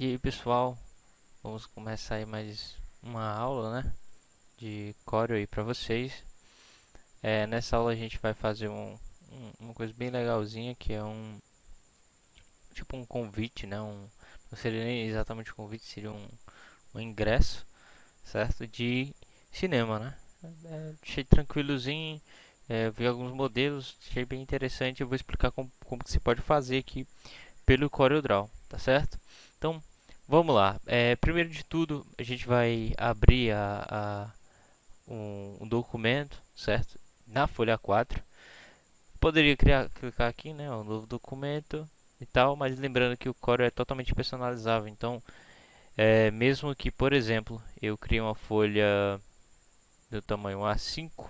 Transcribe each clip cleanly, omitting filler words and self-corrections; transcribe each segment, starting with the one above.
E aí pessoal, vamos começar aí mais uma aula, né, de Corel aí para vocês. Nessa aula a gente vai fazer uma coisa bem legalzinha, que é tipo um convite, né, não seria nem exatamente um convite, seria um ingresso, certo, de cinema, né. Achei tranquilozinho, vi alguns modelos, achei bem interessante. Eu vou explicar como que se pode fazer aqui pelo CorelDRAW, tá certo? Então, vamos lá. Primeiro de tudo, a gente vai abrir um documento, certo? Na folha 4. Poderia clicar aqui, né? Um novo documento e tal, mas lembrando que o Corel é totalmente personalizável. Então, mesmo que, por exemplo, eu crie uma folha do tamanho A5,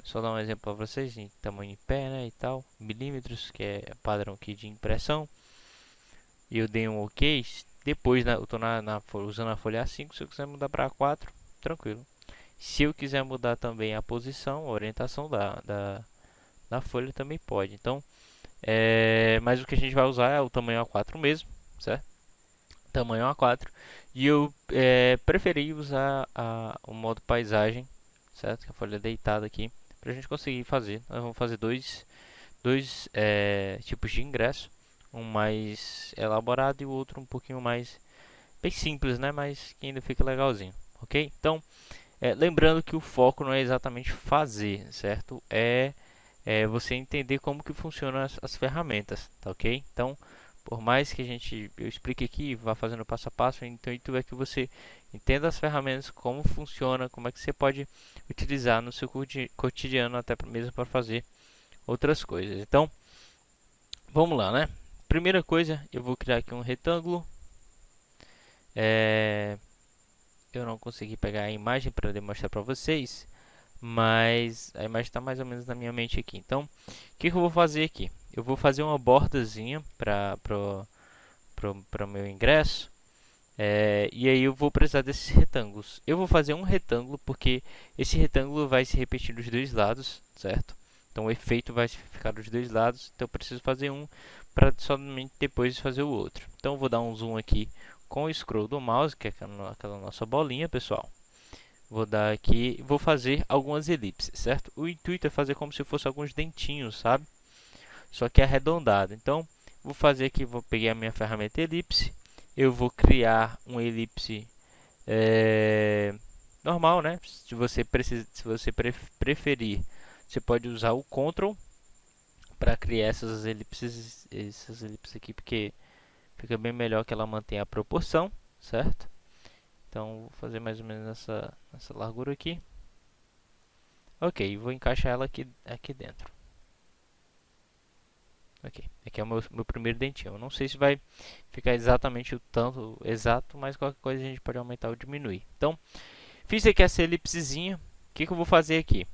só dar um exemplo para vocês, em tamanho em pé, né, e tal, milímetros, que é padrão aqui de impressão, e eu dei um OK. Depois, eu estou usando a folha A5. Se eu quiser mudar para A4, tranquilo. Se eu quiser mudar também a posição, a orientação da folha, também pode. Então, mas o que a gente vai usar é o tamanho A4 mesmo, certo? Tamanho A4. E eu preferi usar o modo paisagem, certo? Que a folha é deitada aqui, para a gente conseguir fazer. Nós vamos fazer dois tipos de ingresso, um mais elaborado e o outro um pouquinho mais bem simples, né? Mas que ainda fica legalzinho, ok? Então, lembrando que o foco não é exatamente fazer, certo? É você entender como que funcionam as ferramentas, tá ok? Então, por mais que eu explique aqui, vá fazendo passo a passo, o intuito é que você entenda as ferramentas, como funciona, como é que você pode utilizar no seu cotidiano, até mesmo para fazer outras coisas. Então, vamos lá, né? Primeira coisa, eu vou criar aqui um retângulo. Eu não consegui pegar a imagem para demonstrar para vocês, mas a imagem está mais ou menos na minha mente aqui. Então, o que eu vou fazer aqui? Eu vou fazer uma bordazinha para o meu ingresso. E aí eu vou precisar desses retângulos. Eu vou fazer um retângulo porque esse retângulo vai se repetir dos dois lados, certo? Então o efeito vai ficar dos dois lados. Então eu preciso fazer um para somente depois fazer o outro. Então eu vou dar um zoom aqui com o scroll do mouse, que é aquela nossa bolinha, pessoal. Vou dar aqui, vou fazer algumas elipses, certo? O intuito é fazer como se fosse alguns dentinhos, sabe? Só que arredondado. Então, vou fazer aqui, vou pegar a minha ferramenta elipse. Eu vou criar uma elipse normal, né? Se você preferir, você pode usar o Ctrl para criar essas elipses aqui, porque fica bem melhor que ela mantenha a proporção, certo? Então, vou fazer mais ou menos nessa largura aqui. Ok, vou encaixar ela aqui dentro. Ok, aqui é o meu primeiro dentinho. Eu não sei se vai ficar exatamente o tanto exato, mas qualquer coisa a gente pode aumentar ou diminuir. Então, fiz aqui essa elipsezinha. O que eu vou fazer aqui?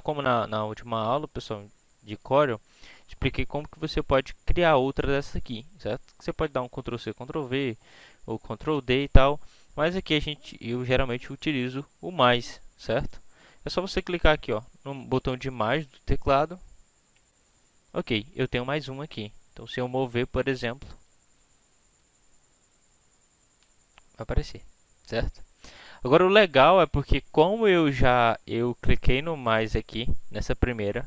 Como na última aula, pessoal, de Corel, expliquei como que você pode criar outra dessa aqui, certo? Você pode dar um Ctrl C, Ctrl V ou Ctrl D e tal, mas aqui eu geralmente utilizo o mais, certo? É só você clicar aqui, ó, no botão de mais do teclado. Ok, eu tenho mais um aqui. Então, se eu mover, por exemplo, vai aparecer, certo? Agora, o legal é porque como eu cliquei no mais aqui nessa primeira,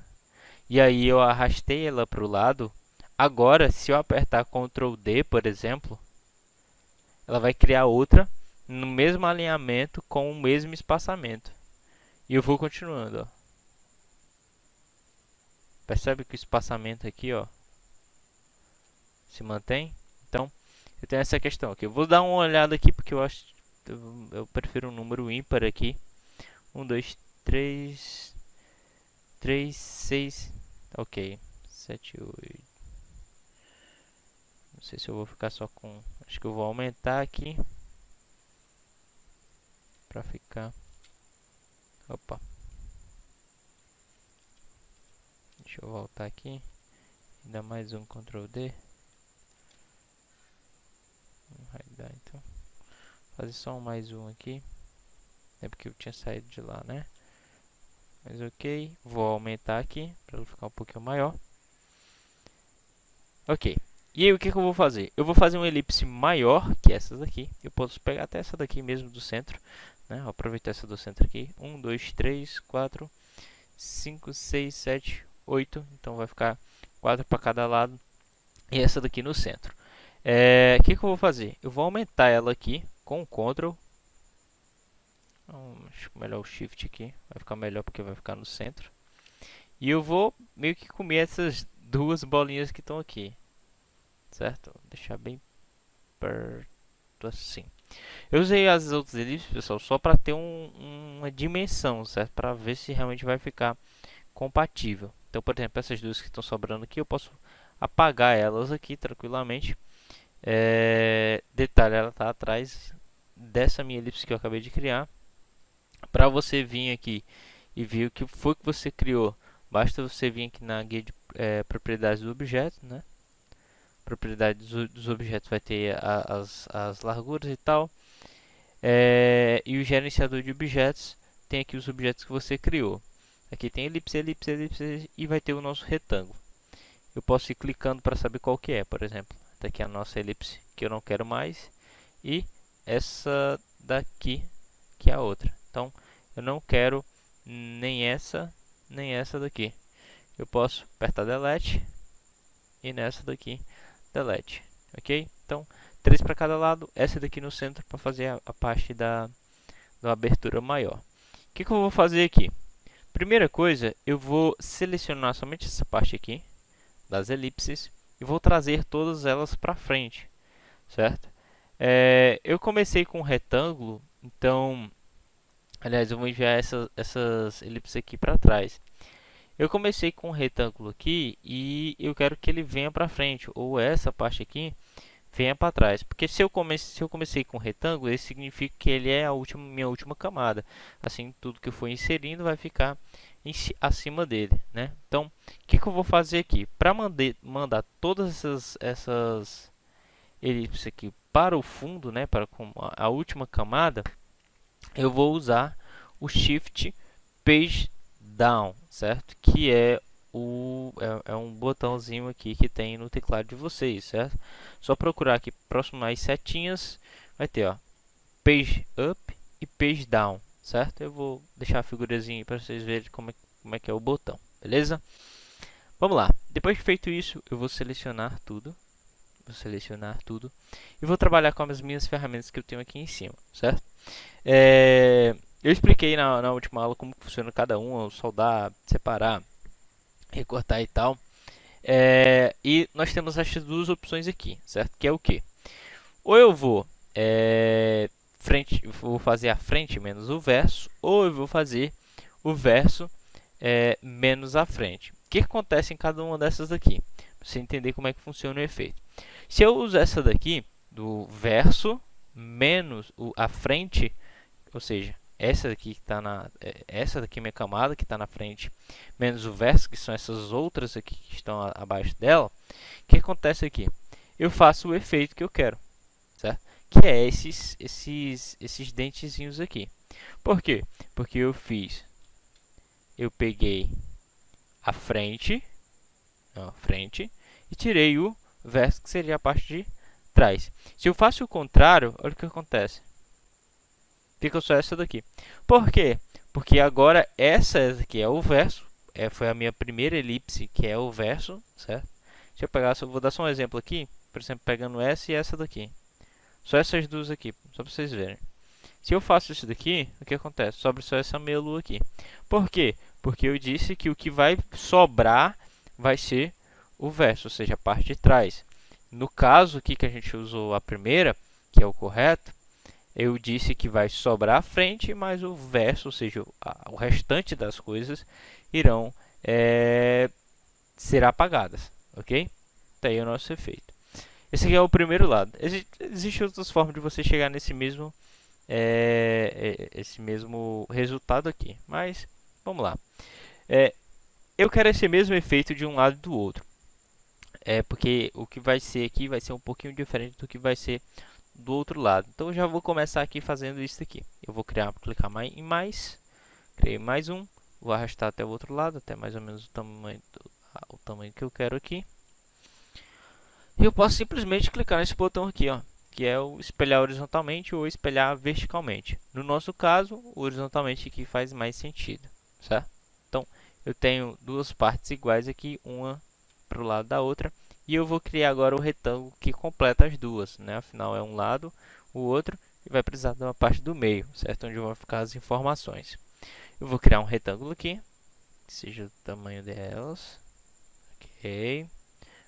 e aí eu arrastei ela para o lado. Agora, se eu apertar Ctrl D, por exemplo, ela vai criar outra no mesmo alinhamento com o mesmo espaçamento. E eu vou continuando, ó. Percebe que o espaçamento aqui, ó, se mantém? Então, eu tenho essa questão aqui. Eu vou dar uma olhada aqui porque eu prefiro um número ímpar aqui. 1, 2, 3, 3, 6. Ok. 7, 8. Não sei se eu vou ficar só com... Acho que eu vou aumentar aqui. Pra ficar... Opa. Deixa eu voltar aqui. Ainda mais um Ctrl D. Não vai dar, então. Fazer só mais um aqui. É porque eu tinha saído de lá, né? Mas ok. Vou aumentar aqui para ele ficar um pouquinho maior. Ok. E aí o que que eu vou fazer? Eu vou fazer uma elipse maior que essa daqui. Eu posso pegar até essa daqui mesmo do centro, né? Vou aproveitar essa do centro aqui. 1, 2, 3, 4, 5, 6, 7, 8. Então vai ficar 4 para cada lado. E essa daqui no centro. O que que eu vou fazer? Eu vou aumentar ela aqui com o Ctrl. Acho melhor o Shift aqui. Vai ficar melhor porque vai ficar no centro. E eu vou meio que comer essas duas bolinhas que estão aqui. Certo? Vou deixar bem perto assim. Eu usei as outras elipses, pessoal, só para ter uma dimensão, certo? Para ver se realmente vai ficar compatível. Então, por exemplo, essas duas que estão sobrando aqui, eu posso apagar elas aqui tranquilamente. Detalhe, ela está atrás dessa minha elipse que eu acabei de criar. Para você vir aqui e ver o que foi que você criou, basta você vir aqui na guia de propriedades do objeto, né? Propriedades dos objetos vai ter as larguras e tal. E o gerenciador de objetos tem aqui os objetos que você criou. Aqui tem elipse, elipse, elipse e vai ter o nosso retângulo. Eu posso ir clicando para saber qual que é, por exemplo. Está aqui a nossa elipse que eu não quero mais e essa daqui que é a outra. Então eu não quero nem essa daqui. Eu posso apertar delete e nessa daqui delete, ok? Então 3 para cada lado, essa daqui no centro para fazer a parte da abertura maior. O que que eu vou fazer aqui? Primeira coisa, eu vou selecionar somente essa parte aqui das elipses e vou trazer todas elas para frente, certo? Eu comecei com um retângulo, então, aliás, eu vou enviar essas elipses aqui para trás. Eu comecei com um retângulo aqui e eu quero que ele venha para frente, ou essa parte aqui venha para trás. Porque se eu comecei com um retângulo, isso significa que ele é a minha última camada. Assim, tudo que eu for inserindo vai ficar acima dele, né? Então, o que que eu vou fazer aqui? Para mandar todas essas elipses aqui para o fundo, né? Para a última camada, eu vou usar o Shift Page Down, certo? Que é um botãozinho aqui que tem no teclado de vocês, certo? Só procurar aqui próximo às setinhas, vai ter, ó, Page Up e Page Down, certo? Eu vou deixar a figurazinha para vocês verem como é que é o botão, beleza? Vamos lá. Depois de feito isso, eu vou selecionar tudo. E vou trabalhar com as minhas ferramentas que eu tenho aqui em cima, certo? Eu expliquei na última aula como funciona cada uma, soldar, separar, recortar e tal. E nós temos essas duas opções aqui, certo? Que é o que? Ou eu vou vou fazer a frente menos o verso, ou eu vou fazer o verso menos a frente. O que acontece em cada uma dessas aqui? Para você entender como é que funciona o efeito. Se eu usar essa daqui, do verso menos a frente, ou seja, essa daqui que está essa daqui é minha camada que está na frente, menos o verso, que são essas outras aqui que estão abaixo dela, o que acontece aqui? Eu faço o efeito que eu quero, certo? Que é esses dentezinhos aqui. Por quê? Porque eu peguei a frente e tirei o verso, que seria a parte de trás. Se eu faço o contrário, olha o que acontece. Fica só essa daqui. Por quê? Porque agora essa aqui é o verso. Foi a minha primeira elipse, que é o verso, certo? Deixa eu pegar, vou dar só um exemplo aqui. Por exemplo, pegando essa e essa daqui. Só essas duas aqui, só para vocês verem. Se eu faço isso daqui, o que acontece? Sobra só essa meia lua aqui. Por quê? Porque eu disse que o que vai sobrar vai ser o verso, ou seja, a parte de trás. No caso aqui que a gente usou a primeira, que é o correto, eu disse que vai sobrar a frente, mas o verso, ou seja, o restante das coisas irão ser apagadas, ok? Tá aí o nosso efeito. Esse aqui é o primeiro lado. Existem outras formas de você chegar nesse mesmo esse mesmo resultado aqui, mas vamos lá. Eu quero esse mesmo efeito de um lado e do outro. Porque o que vai ser aqui vai ser um pouquinho diferente do que vai ser do outro lado. Então eu já vou começar aqui fazendo isso aqui. Eu vou clicar em mais, criei mais um, vou arrastar até o outro lado, até mais ou menos o tamanho que eu quero aqui. E eu posso simplesmente clicar nesse botão aqui, ó, que é o espelhar horizontalmente ou espelhar verticalmente. No nosso caso, o horizontalmente aqui faz mais sentido, certo? Então, eu tenho duas partes iguais aqui, uma para o lado da outra, e eu vou criar agora o retângulo que completa as duas, né? Afinal, é um lado, o outro, e vai precisar de uma parte do meio, certo? Onde vão ficar as informações. Eu vou criar um retângulo aqui, que seja o tamanho delas, ok.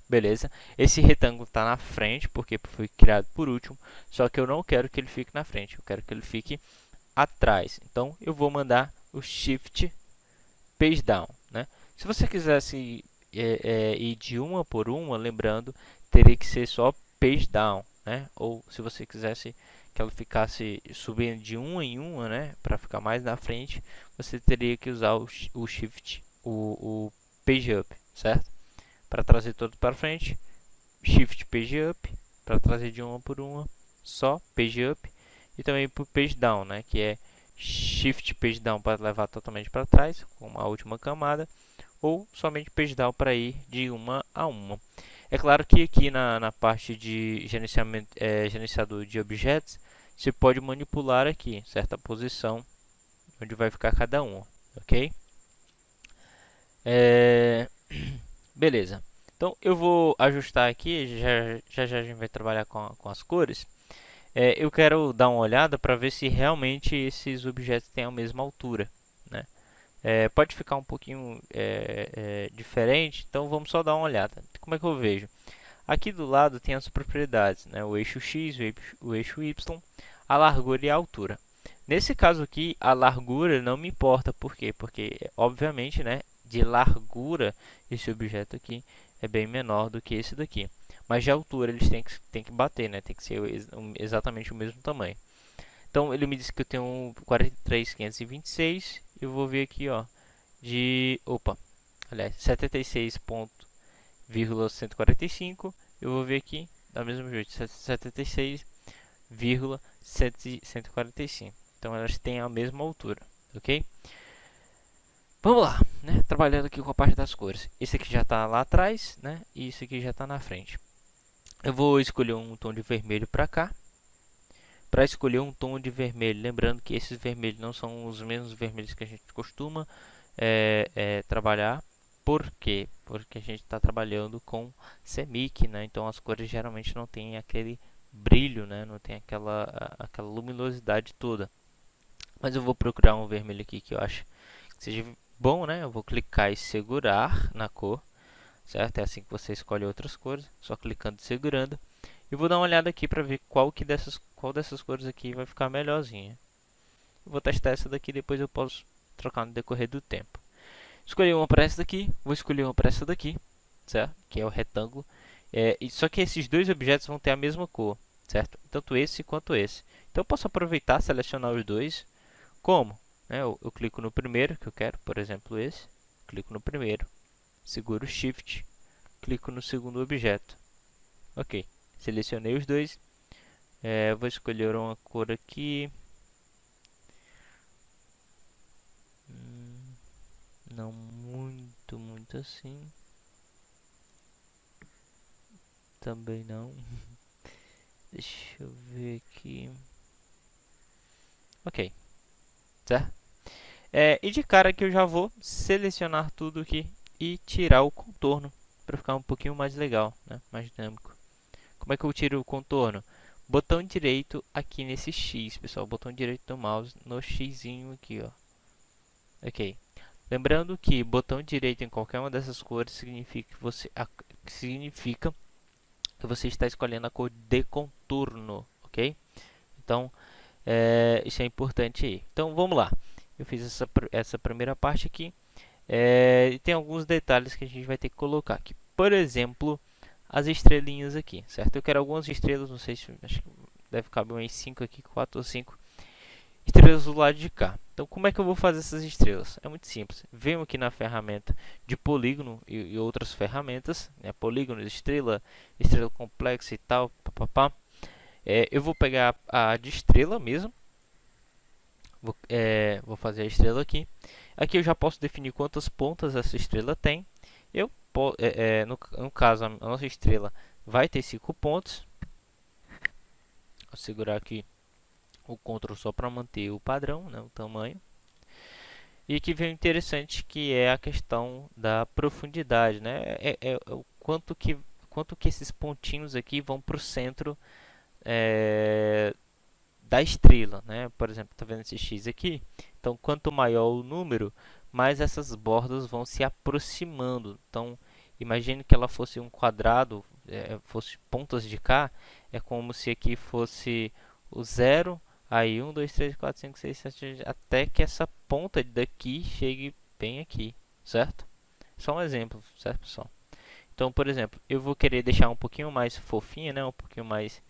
Beleza, esse retângulo está na frente, porque foi criado por último, só que eu não quero que ele fique na frente, eu quero que ele fique atrás. Então, eu vou mandar o Shift Page Down, né? Se você quisesse ir de uma por uma, lembrando, teria que ser só Page Down, né? Ou se você quisesse que ela ficasse subindo de uma em uma, né? Para ficar mais na frente, você teria que usar o Shift, o Page Up, certo? Para trazer todo para frente, Shift Page Up, para trazer de uma por uma, só Page Up, e também para o Page Down, né, que é Shift Page Down para levar totalmente para trás, com a última camada, ou somente Page Down para ir de uma a uma. É claro que aqui na parte de gerenciador de objetos, você pode manipular aqui certa posição onde vai ficar cada um, ok? Beleza. Então eu vou ajustar aqui, já a gente vai trabalhar com as cores. Eu quero dar uma olhada para ver se realmente esses objetos têm a mesma altura, né? Pode ficar um pouquinho diferente, então vamos só dar uma olhada. Como é que eu vejo? Aqui do lado tem as propriedades, né? O eixo X, o eixo Y, a largura e a altura. Nesse caso aqui, a largura não me importa, por quê? Porque, obviamente, né, de largura, esse objeto aqui é bem menor do que esse daqui. Mas de altura eles têm que bater, né? Tem que ser exatamente o mesmo tamanho. Então ele me disse que eu tenho um 43.526. Eu vou ver aqui, ó, aliás, 76,145. Eu vou ver aqui, da mesma jeito, 76,145. Então elas têm a mesma altura, ok? Vamos lá, né? Trabalhando aqui com a parte das cores. Esse aqui já está lá atrás, né? E esse aqui já está na frente. Eu vou escolher um tom de vermelho para cá. Para escolher um tom de vermelho, lembrando que esses vermelhos não são os mesmos vermelhos que a gente costuma trabalhar. Por quê? Porque a gente está trabalhando com CMYK, né? Então as cores geralmente não têm aquele brilho, né? Não tem aquela luminosidade toda. Mas eu vou procurar um vermelho aqui que eu acho que seja bom, né? Eu vou clicar e segurar na cor, certo? É assim que você escolhe outras cores, só clicando e segurando. E vou dar uma olhada aqui para ver qual dessas cores aqui vai ficar melhorzinha. Eu vou testar essa daqui, depois eu posso trocar no decorrer do tempo. Escolhi uma para essa daqui, vou escolher uma para essa daqui, certo? Que é o retângulo. Só que esses dois objetos vão ter a mesma cor, certo? Tanto esse quanto esse. Então eu posso aproveitar, selecionar os dois. Como? Eu clico no primeiro que eu quero, por exemplo esse. Clico no primeiro, seguro o Shift, clico no segundo objeto. Ok, selecionei os dois. Vou escolher uma cor aqui. Não muito assim. Também não. Deixa eu ver aqui. Ok, certo? E de cara que eu já vou selecionar tudo aqui e tirar o contorno para ficar um pouquinho mais legal, né? Mais dinâmico. Como é que eu tiro o contorno? Botão direito aqui nesse X, pessoal. Botão direito do mouse no Xzinho aqui, ó. Ok. Lembrando que botão direito em qualquer uma dessas cores significa que você está escolhendo a cor de contorno, ok? Então, isso é importante aí. Então, vamos lá. Eu fiz essa primeira parte aqui. E tem alguns detalhes que a gente vai ter que colocar aqui. Por exemplo, as estrelinhas aqui, certo? Eu quero algumas estrelas, não sei se acho que deve caber umas 5 aqui, 4 ou 5 estrelas do lado de cá. Então, como é que eu vou fazer essas estrelas? É muito simples. Venho aqui na ferramenta de polígono e outras ferramentas, né? Polígono, estrela complexa e tal, papapá. Eu vou pegar a de estrela mesmo. Vou fazer a estrela aqui. Aqui eu já posso definir quantas pontas essa estrela tem. No caso, a nossa estrela vai ter 5 pontos. Vou segurar aqui o Ctrl só para manter o padrão, né, o tamanho. E aqui vem o interessante, que é a questão da profundidade, né? É o quanto que esses pontinhos aqui vão para o centro da estrela, né? Por exemplo, tá vendo esse X aqui? Então, quanto maior o número, mais essas bordas vão se aproximando. Então, imagine que ela fosse um quadrado, fosse pontas de cá, é como se aqui fosse o zero, aí 1, 2, 3, 4, 5, 6, 7, 8, até que essa ponta daqui chegue bem aqui, certo? Só um exemplo, certo, pessoal? Então, por exemplo, eu vou querer deixar um pouquinho mais fofinha, né? Um pouquinho mais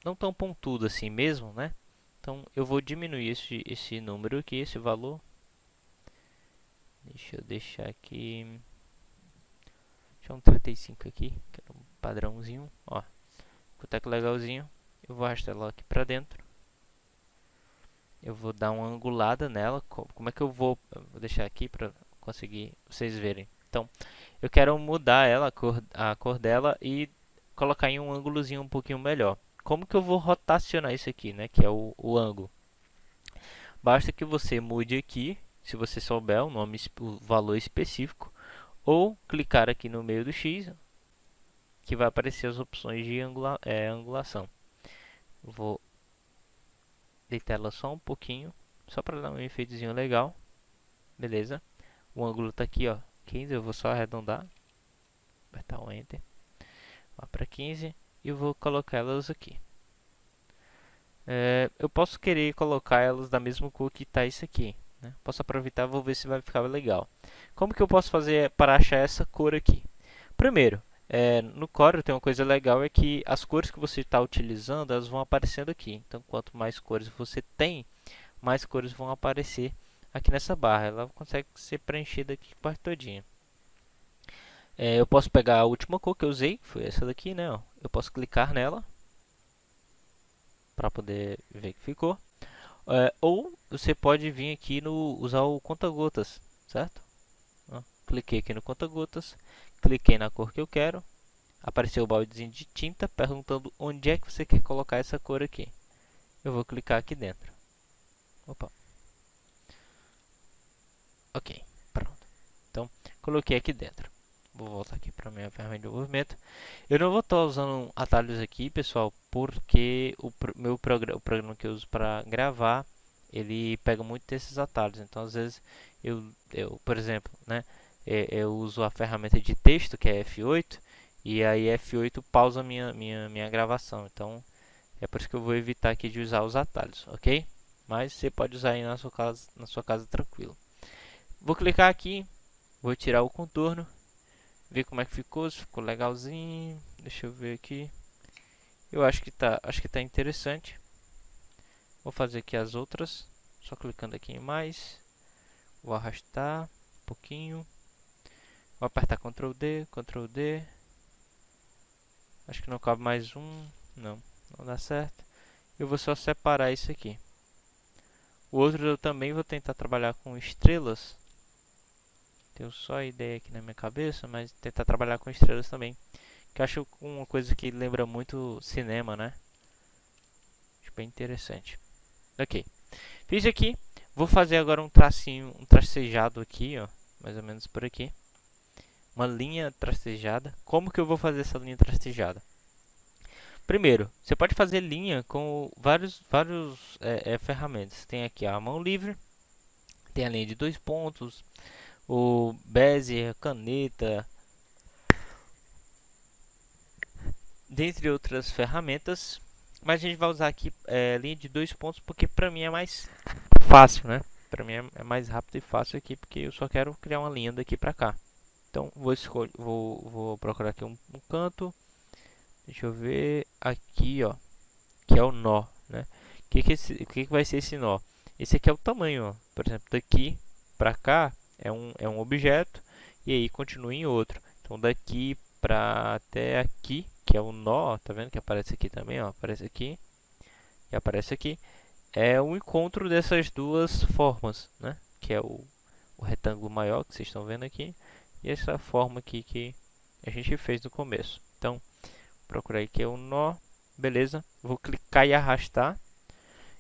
não tão pontudo assim mesmo, né? Então eu vou diminuir esse número aqui, esse valor. Deixa eu deixar aqui, deixa um 35 aqui, que é um padrãozinho, ó. Ficou que legalzinho. Eu vou arrastar ela aqui pra dentro. Eu vou dar uma angulada nela. Como é que eu vou deixar aqui para conseguir vocês verem? Então, eu quero mudar ela, a cor dela e colocar em um ângulozinho um pouquinho melhor. Como que eu vou rotacionar isso aqui, né? Que é o ângulo. Basta que você mude aqui, se você souber o nome, o valor específico, ou clicar aqui no meio do X, que vai aparecer as opções de angulação. Vou deitar ela só um pouquinho, só para dar um efeitozinho legal. Beleza? O ângulo está aqui, ó, 15. Eu vou só arredondar, apertar o Enter, lá para 15 e vou colocar elas aqui. Eu posso querer colocar elas da mesma cor que está isso aqui, né? Posso aproveitar, vou ver se vai ficar legal. Como que eu posso fazer para achar essa cor aqui? Primeiro, no Corel tem uma coisa legal, é que as cores que você está utilizando, elas vão aparecendo aqui. Então, quanto mais cores você tem, mais cores vão aparecer aqui nessa barra. Ela consegue ser preenchida aqui quase todinha. Eu posso pegar a última cor que eu usei, que foi essa daqui, né? Ó. Eu posso clicar nela para poder ver que ficou. Ou você pode vir aqui no usar o conta-gotas, certo? Ó, cliquei aqui no conta-gotas, cliquei na cor que eu quero, apareceu o baldezinho de tinta perguntando onde é que você quer colocar essa cor aqui. Eu vou clicar aqui dentro. Opa. Ok, pronto. Então, coloquei aqui dentro. Vou voltar aqui para a minha ferramenta de movimento. Eu não vou estar usando atalhos aqui, pessoal, porque o programa que eu uso para gravar, ele pega muito desses atalhos. Então, às vezes, por exemplo, né, eu uso a ferramenta de texto, que é F8, e aí F8 pausa minha gravação. Então, é por isso que eu vou evitar aqui de usar os atalhos, ok? Mas você pode usar aí na sua casa tranquilo. Vou clicar aqui, vou tirar o contorno, ver como é que ficou, se ficou legalzinho. Deixa eu ver aqui. Eu acho que tá interessante. Vou fazer aqui as outras, só clicando aqui em mais. Vou arrastar um pouquinho. Vou apertar Ctrl D, Ctrl D. Acho que não cabe mais um. Não dá certo. Eu vou só separar isso aqui. O outro eu também vou tentar trabalhar com estrelas. Tenho só a ideia aqui na minha cabeça, mas tentar trabalhar com estrelas também. Que eu acho uma coisa que lembra muito cinema, né? Acho bem interessante. Ok. Fiz aqui. Vou fazer agora um tracinho, um tracejado aqui, ó. Mais ou menos por aqui. Uma linha tracejada. Como que eu vou fazer essa linha tracejada? Primeiro, você pode fazer linha com vários ferramentas. Tem aqui a mão livre. Tem a linha de 2 pontos. O Bezier, caneta, dentre outras ferramentas, mas a gente vai usar aqui linha de 2 pontos porque para mim é mais fácil, né? Para mim é mais rápido e fácil aqui porque eu só quero criar uma linha daqui para cá. Então vou procurar aqui um canto. Deixa eu ver aqui, ó, que é o nó, né? O que vai ser esse nó? Esse aqui é o tamanho, ó. Por exemplo, daqui para cá é um objeto e aí continua em outro. Então daqui para até aqui, que é o nó, ó, tá vendo que aparece aqui também, ó, aparece aqui e aparece aqui, é o encontro dessas duas formas, né? Que é o retângulo maior que vocês estão vendo aqui e essa forma aqui que a gente fez no começo. Então, procurar aqui o nó, beleza? Vou clicar e arrastar.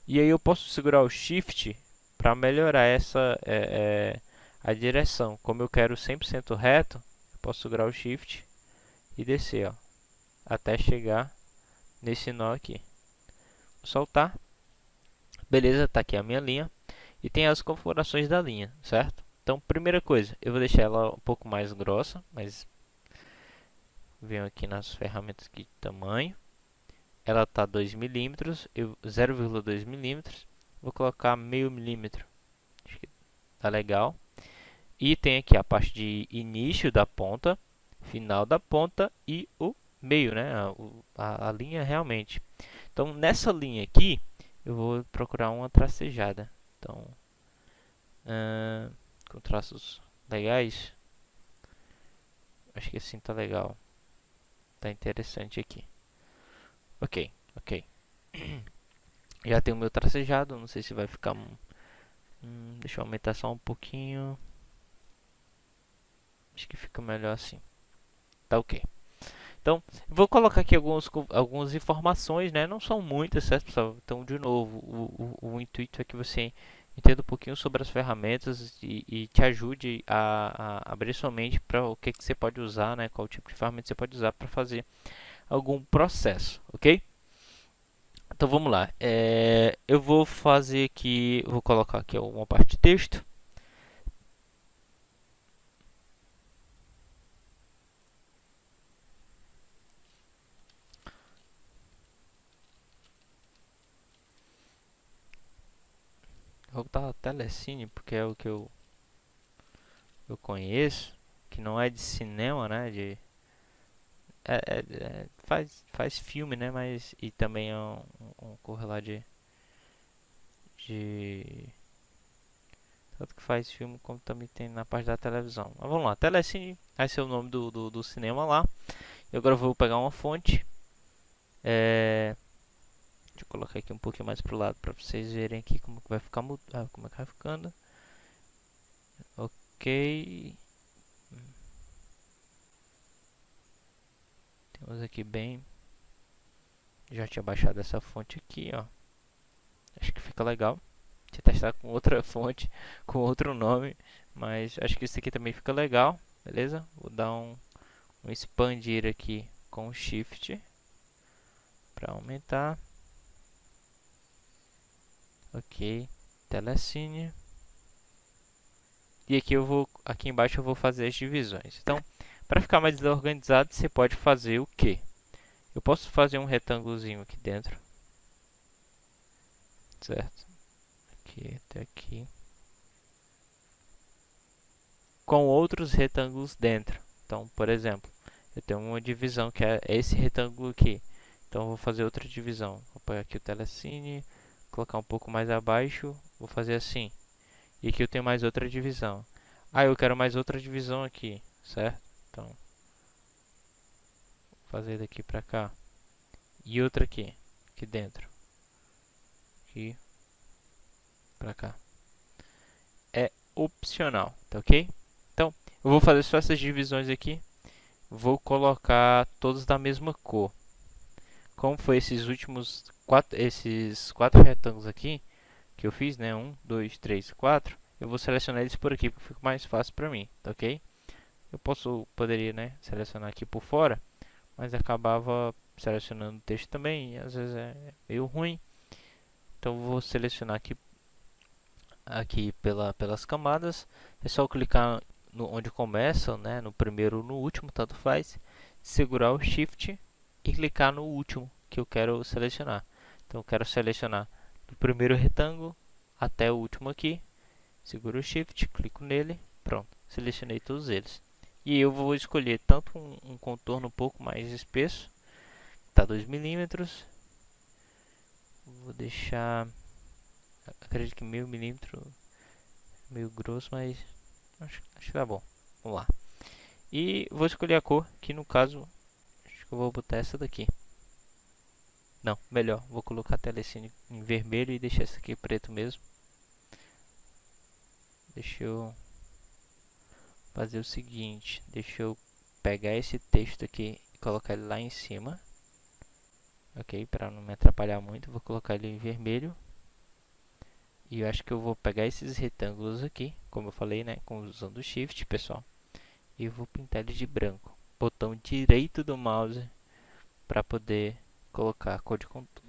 E aí eu posso segurar o Shift para melhorar a direção. Como eu quero 100% reto, eu posso segurar o Shift e descer, ó, até chegar nesse nó aqui. Vou soltar. Beleza, tá aqui a minha linha. E tem as configurações da linha, certo? Então, primeira coisa, eu vou deixar ela um pouco mais grossa, mas venho aqui nas ferramentas aqui de tamanho. Ela está 2 milímetros, 0,2 milímetros. Vou colocar meio milímetro. Acho que tá legal. E tem aqui a parte de início da ponta, final da ponta e o meio, né? A linha realmente. Então, nessa linha aqui, eu vou procurar uma tracejada. Então, com traços legais. Acho que assim tá legal. Tá interessante aqui. Ok, ok. Já tem o meu tracejado. Não sei se vai ficar... deixa eu aumentar só um pouquinho. Acho que fica melhor assim. Tá ok. Então, vou colocar aqui algumas informações, né? Não são muitas, certo, pessoal? Então, de novo, o intuito é que você entenda um pouquinho sobre as ferramentas e te ajude a abrir sua mente para o que você pode usar, né? Qual tipo de ferramenta você pode usar para fazer algum processo, ok? Então, vamos lá. Eu vou fazer aqui, vou colocar aqui uma parte de texto. Vou botar Telecine, porque é o que eu conheço, que não é de cinema, né? Faz filme, né? Mas e também é um corre lá de tanto que faz filme como também tem na parte da televisão. Mas vamos lá, Telecine vai ser o nome do cinema lá. E agora eu vou pegar uma fonte. Deixa eu colocar aqui um pouquinho mais pro lado para vocês verem aqui como que vai ficar, como é que vai ficando. Ok. Temos aqui bem. Já tinha baixado essa fonte aqui, ó. Acho que fica legal. Deixa eu testar com outra fonte, com outro nome, mas acho que isso aqui também fica legal, beleza? Vou dar um expandir aqui com o Shift para aumentar. Ok, Telecine. E aqui embaixo eu vou fazer as divisões. Então, para ficar mais organizado, você pode fazer o quê? Eu posso fazer um retângulozinho aqui dentro, certo? Aqui até aqui, com outros retângulos dentro. Então, por exemplo, eu tenho uma divisão que é esse retângulo aqui. Então, eu vou fazer outra divisão. Vou pegar aqui o Telecine, colocar um pouco mais abaixo, vou fazer assim. E aqui eu tenho mais outra divisão. Ah, eu quero mais outra divisão aqui, certo? Então, vou fazer daqui pra cá. E outra aqui dentro. Aqui pra cá. É opcional, tá ok? Então, eu vou fazer só essas divisões aqui. Vou colocar todos da mesma cor. Como foi esses quatro retângulos aqui que eu fiz, né? 1, 2, 3, 4. Eu vou selecionar eles por aqui porque fica mais fácil para mim, tá ok? Poderia, né, selecionar aqui por fora, mas acabava selecionando o texto também, e às vezes é meio ruim. Então vou selecionar aqui pelas camadas. É só clicar onde começa, né, no primeiro ou no último, tanto faz. Segurar o Shift e clicar no último que eu quero selecionar. Então eu quero selecionar do primeiro retângulo até o último aqui. Seguro o Shift, clico nele, pronto, selecionei todos eles. E eu vou escolher tanto um contorno um pouco mais espesso, tá 2 milímetros. Vou deixar, acredito que meio milímetro, meio grosso, mas acho que tá bom. Vamos lá. E vou escolher a cor, que no caso, acho que eu vou botar essa daqui. Não, melhor, vou colocar a telecine em vermelho e deixar essa aqui preto mesmo. Deixa eu fazer o seguinte, deixa eu pegar esse texto aqui e colocar ele lá em cima. Ok, para não me atrapalhar muito, vou colocar ele em vermelho. E eu acho que eu vou pegar esses retângulos aqui, como eu falei, né, usando o Shift, pessoal. E vou pintar ele de branco. Botão direito do mouse para poder colocar a cor de contorno.